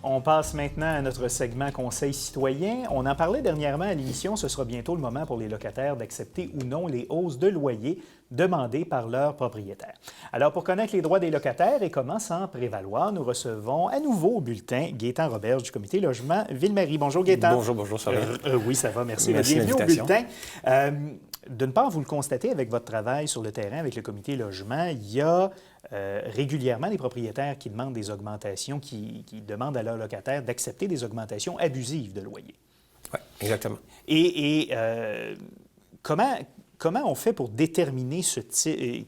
On passe maintenant à notre segment Conseil citoyen. On en parlait dernièrement à l'émission. Ce sera bientôt le moment pour les locataires d'accepter ou non les hausses de loyer demandées par leurs propriétaires. Alors, pour connaître les droits des locataires et comment s'en prévaloir, nous recevons à nouveau au bulletin Gaétan Roberge du Comité Logement Ville-Marie. Bonjour Gaétan. Bonjour, ça va? Oui, ça va, merci. Merci de bienvenue au l'invitation. bulletin. D'une part, vous le constatez avec votre travail sur le terrain avec le Comité Logement, il y a régulièrement des propriétaires qui demandent des augmentations, qui demandent à leurs locataires d'accepter des augmentations abusives de loyer. Oui, exactement. Et comment on fait pour déterminer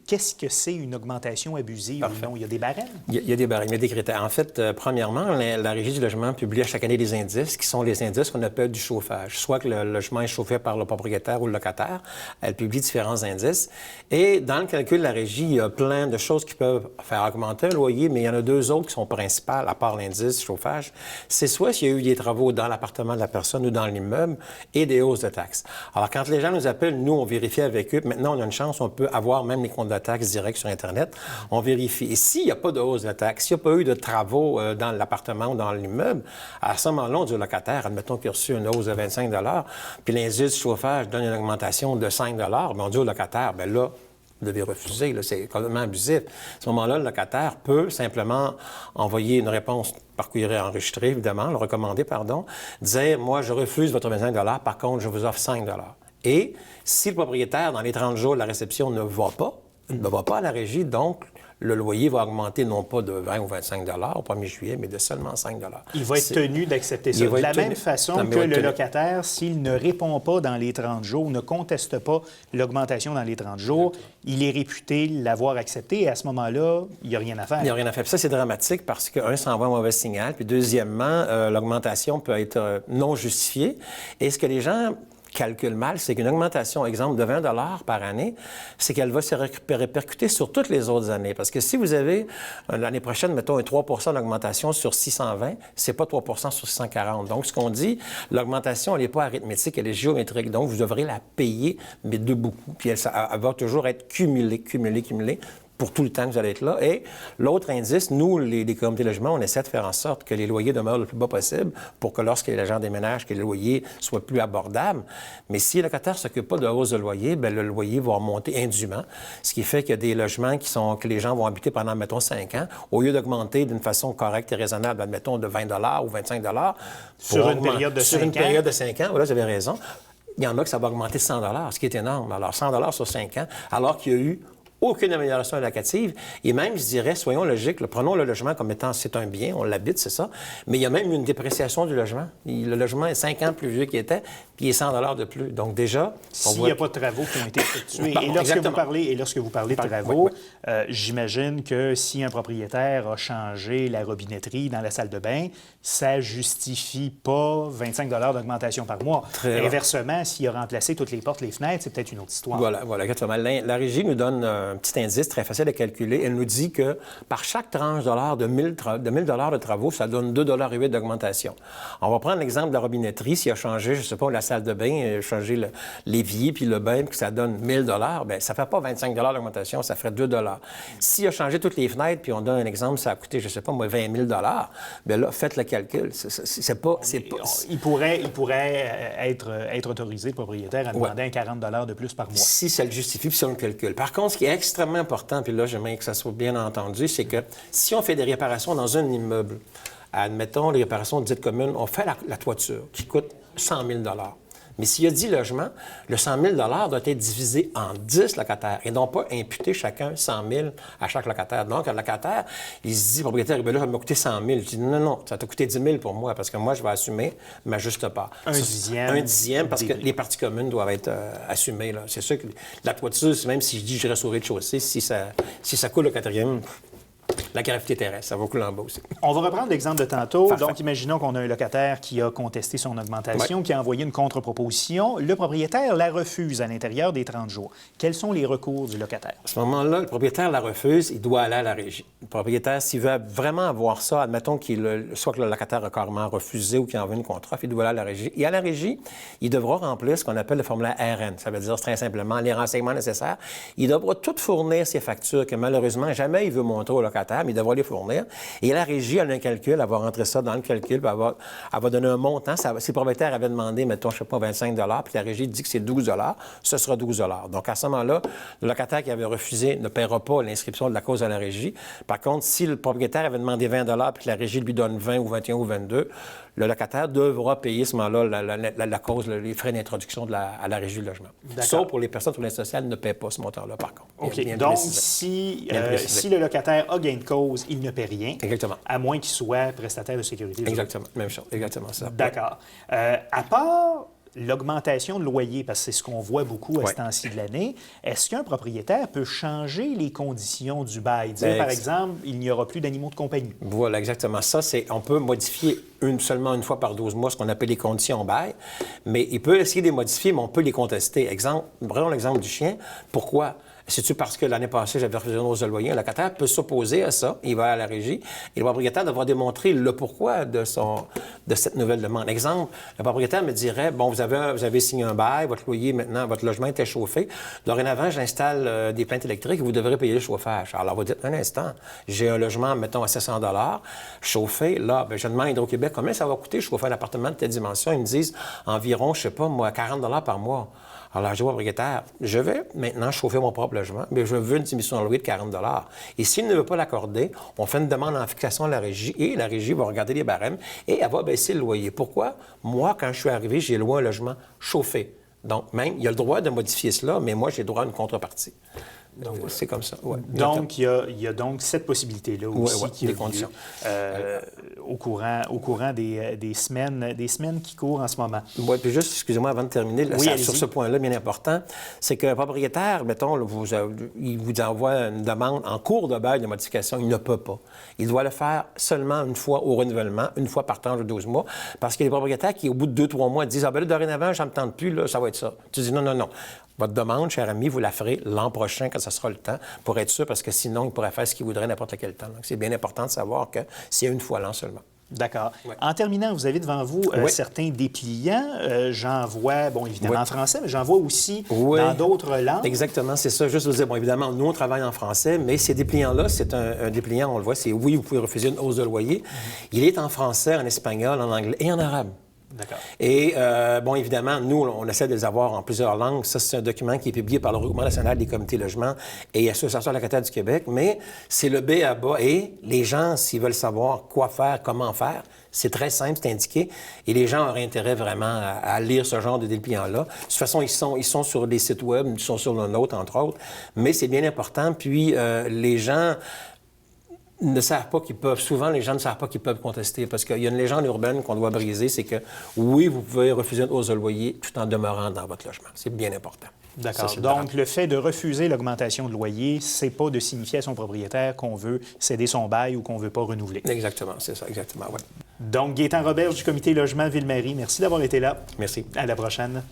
qu'est-ce que c'est une augmentation abusive ou non? Il y a des barèmes? Il y a des barèmes, il y a des critères. En fait, premièrement, la Régie du logement publie à chaque année des indices qui sont les indices qu'on appelle du chauffage. Soit que le logement est chauffé par le propriétaire ou le locataire. Elle publie différents indices. Et dans le calcul de la Régie, il y a plein de choses qui peuvent faire augmenter un loyer, mais il y en a deux autres qui sont principales, à part l'indice chauffage. C'est soit s'il y a eu des travaux dans l'appartement de la personne ou dans l'immeuble et des hausses de taxes. Alors, quand les gens nous appellent, nous, on vérifie avec eux. Maintenant, on a une chance, on peut avoir même les comptes de taxes directs sur Internet. On vérifie. Et s'il n'y a pas de hausse de taxes, s'il n'y a pas eu de travaux dans l'appartement ou dans l'immeuble, à ce moment-là, on dit au locataire, admettons qu'il a reçu une hausse de 25 puis l'indice chauffage donne une augmentation de 5 bien, on dit au locataire, bien là, vous devez refuser, là, c'est complètement abusif. À ce moment-là, le locataire peut simplement envoyer une réponse par courrier enregistré, évidemment, le recommander, dire, moi, je refuse votre 25 par contre, je vous offre 5 Et si le propriétaire, dans les 30 jours de la réception, ne va pas à la régie, donc le loyer va augmenter non pas de 20 ou 25 au 1er juillet, mais de seulement 5 Il va être tenu d'accepter ça. De la même façon que le locataire, s'il ne répond pas dans les 30 jours, ne conteste pas l'augmentation dans les 30 jours, il est réputé l'avoir accepté et à ce moment-là, il n'y a rien à faire. Il n'y a rien à faire. Puis ça, c'est dramatique parce que, ça envoie un mauvais signal. Puis deuxièmement, l'augmentation peut être non justifiée. Et ce que les gens calcule mal, c'est qu'une augmentation, exemple, de 20 par année, c'est qu'elle va se répercuter sur toutes les autres années. Parce que si vous avez, l'année prochaine, mettons, un 3 d'augmentation sur 620, c'est pas 3 sur 640. Donc, ce qu'on dit, l'augmentation, elle n'est pas arithmétique, elle est géométrique. Donc, vous devrez la payer, mais de beaucoup. Puis elle va toujours être cumulée pour tout le temps que vous allez être là. Et l'autre indice, nous, les comités de logement, on essaie de faire en sorte que les loyers demeurent le plus bas possible pour que lorsque les gens déménagent, que les loyers soient plus abordables. Mais si le locataire ne s'occupe pas de hausse de loyer, bien, le loyer va remonter indûment, ce qui fait qu'il y a des logements que les gens vont habiter pendant, mettons, 5 ans, au lieu d'augmenter d'une façon correcte et raisonnable, admettons, de 20 ou 25 sur une période de 5 ans. Sur une période de 5 ans, voilà, vous avez raison. Il y en a que ça va augmenter 100 ce qui est énorme. Alors, 100 sur 5 ans, alors qu'il y a eu aucune amélioration locative. Et même, je dirais, soyons logiques, prenons le logement comme étant, c'est un bien, on l'habite, c'est ça, mais il y a même une dépréciation du logement. Le logement est 5 ans plus vieux qu'il était, puis il est 100 de plus. Donc déjà... S'il n'y a pas de travaux qui ont été effectués. Et lorsque vous parlez de travaux, j'imagine que si un propriétaire a changé la robinetterie dans la salle de bain, ça ne justifie pas 25 d'augmentation par mois. Inversement, s'il a remplacé toutes les portes, les fenêtres, c'est peut-être une autre histoire. Voilà, exactement. La Régie nous donne un petit indice très facile à calculer. Elle nous dit que par chaque tranche de 1 000 de travaux, ça donne 2,08 $ d'augmentation. On va prendre l'exemple de la robinetterie. S'il a changé, je ne sais pas, la salle de bain, changé l'évier puis le bain, puis ça donne 1 000 $, bien, ça ne fait pas 25 d'augmentation, ça ferait 2 $. S'il a changé toutes les fenêtres, puis on donne un exemple, ça a coûté, je ne sais pas, moi, 20 000 bien là, faites le calcul. Il pourrait être autorisé, le propriétaire, à demander un 40 $ de plus par mois. Si ça le justifie, puis si on le calcule. Par contre, ce qui est extrêmement important, puis là, j'aimerais que ça soit bien entendu, c'est que si on fait des réparations dans un immeuble, admettons les réparations dites communes, on fait la toiture qui coûte 100 000 $. Mais s'il y a 10 logements, le 100 000 doit être divisé en 10 locataires et non pas imputer chacun 100 000 à chaque locataire. Donc, le locataire, il se dit, propriétaire, bien là, ça m'a coûté 100 000. Je dis, non, ça t'a coûté 10 000 pour moi parce que moi, je vais assumer ma juste part. Un dixième parce que les parties communes doivent être assumées. Là. C'est sûr que la toiture, même si je dis, je reste au rez-de-chaussée, si ça coule au 4e, la gravité terrestre, ça va couler en bas aussi. On va reprendre l'exemple de tantôt. Parfait. Donc, imaginons qu'on a un locataire qui a contesté son augmentation, qui a envoyé une contre-proposition. Le propriétaire la refuse à l'intérieur des 30 jours. Quels sont les recours du locataire? À ce moment-là, le propriétaire la refuse, il doit aller à la régie. Le propriétaire, s'il veut vraiment avoir ça, admettons soit que le locataire a carrément refusé ou qu'il envoie une contre-offre, il doit aller à la régie. Et à la régie, il devra remplir ce qu'on appelle le formulaire RN. Ça veut dire très simplement les renseignements nécessaires. Il devra tout fournir ses factures que malheureusement, jamais il veut montrer au locataire, mais il devra les fournir. Et la Régie, elle a un calcul, elle va rentrer ça dans le calcul, puis elle va donner un montant. Si le propriétaire avait demandé, mettons, je ne sais pas, 25 puis la Régie dit que c'est 12 ce sera 12 Donc, à ce moment-là, le locataire qui avait refusé ne paiera pas l'inscription de la cause à la Régie. Par contre, si le propriétaire avait demandé 20 puis que la Régie lui donne 20 ou 21 ou 22, le locataire devra payer à ce moment-là la cause, les frais d'introduction à la Régie du logement. Sauf pour les personnes sur l'aide sociale ne paient pas ce montant-là, par contre. OK. Donc, si le locataire a gain de cause, il ne paie rien. Exactement. À moins qu'il soit prestataire de sécurité. Exactement. Même chose. Exactement ça. D'accord. À part l'augmentation de loyer, parce que c'est ce qu'on voit beaucoup à ce temps-ci de l'année, est-ce qu'un propriétaire peut changer les conditions du bail? Dire, par exemple, il n'y aura plus d'animaux de compagnie. Voilà, exactement. Ça, on peut modifier seulement une fois par 12 mois, ce qu'on appelle les conditions bail, mais il peut essayer de les modifier, mais on peut les contester. Prenons l'exemple du chien. Pourquoi? C'est-tu parce que l'année passée, j'avais refusé une hausse de loyer? Un locataire peut s'opposer à ça, il va à la Régie, et le propriétaire devra démontrer le pourquoi de cette nouvelle demande. Exemple, le propriétaire me dirait, bon, vous avez signé un bail, votre loyer maintenant, votre logement était chauffé. Dorénavant, j'installe des plaintes électriques et vous devrez payer le chauffage. Alors, vous dites, un instant, j'ai un logement, mettons, à 700 chauffé. Là, je demande à Hydro-Québec combien ça va coûter chauffer un appartement de telle dimension. Ils me disent environ, je sais pas, moi, 40 par mois. Alors, je dis au propriétaire, je vais maintenant chauffer mon propre logement, mais je veux une diminution de loyer de 40 Et s'il ne veut pas l'accorder, on fait une demande en fixation à la Régie et la Régie va regarder les barèmes et elle va baisser le loyer. Pourquoi? Moi, quand je suis arrivé, j'ai loué un logement chauffé. Donc, même, il y a le droit de modifier cela, mais moi, j'ai le droit à une contrepartie. Donc, c'est comme ça. Ouais, donc, il y a donc cette possibilité-là aussi qui est conditions. Au courant des semaines qui courent en ce moment. Oui, puis juste, excusez-moi, avant de terminer, sur ce point-là, bien important, c'est qu'un propriétaire, mettons, il vous envoie une demande en cours de bail de modification, il ne peut pas. Il doit le faire seulement une fois au renouvellement, une fois par tranche de 12 mois, parce qu'il y a des propriétaires qui, au bout de 2-3 mois, disent « Ah ben là, dorénavant, je ne me tente plus, là, ça va être ça. » Tu dis « Non. Votre demande, cher ami, vous la ferez l'an prochain quand ça sera le temps, pour être sûr, parce que sinon, il pourrait faire ce qu'il voudrait n'importe quel temps. Donc, c'est bien important de savoir que c'est une fois l'an seulement. D'accord. Ouais. En terminant, vous avez devant vous certains dépliants. J'en vois, bon, évidemment en français, mais j'en vois aussi dans d'autres langues. Exactement, c'est ça. Juste vous dire, bon, évidemment, nous, on travaille en français, mais ces dépliants-là, c'est un dépliant, on le voit, c'est oui, vous pouvez refuser une hausse de loyer. Il est en français, en espagnol, en anglais et en arabe. D'accord. Et, bon, évidemment, nous, on essaie de les avoir en plusieurs langues. Ça, c'est un document qui est publié par le Regroupement national des comités logement et Association locataire du Québec, mais c'est le B à bas. Et les gens, s'ils veulent savoir quoi faire, comment faire, c'est très simple, c'est indiqué. Et les gens auraient intérêt vraiment à lire ce genre de dépliants-là. De toute façon, ils sont sur des sites web, ils sont sur le nôtre, entre autres. Mais c'est bien important. Puis, les gens ne savent pas qu'ils peuvent. Souvent, les gens ne savent pas qu'ils peuvent contester parce qu'il y a une légende urbaine qu'on doit briser, c'est que oui, vous pouvez refuser une hausse de loyer tout en demeurant dans votre logement. C'est bien important. D'accord. Donc, le fait de refuser l'augmentation de loyer, c'est pas de signifier à son propriétaire qu'on veut céder son bail ou qu'on veut pas renouveler. Exactement, c'est ça, exactement, oui. Donc, Gaétan Roberge du Comité Logement Ville-Marie, merci d'avoir été là. Merci. À la prochaine.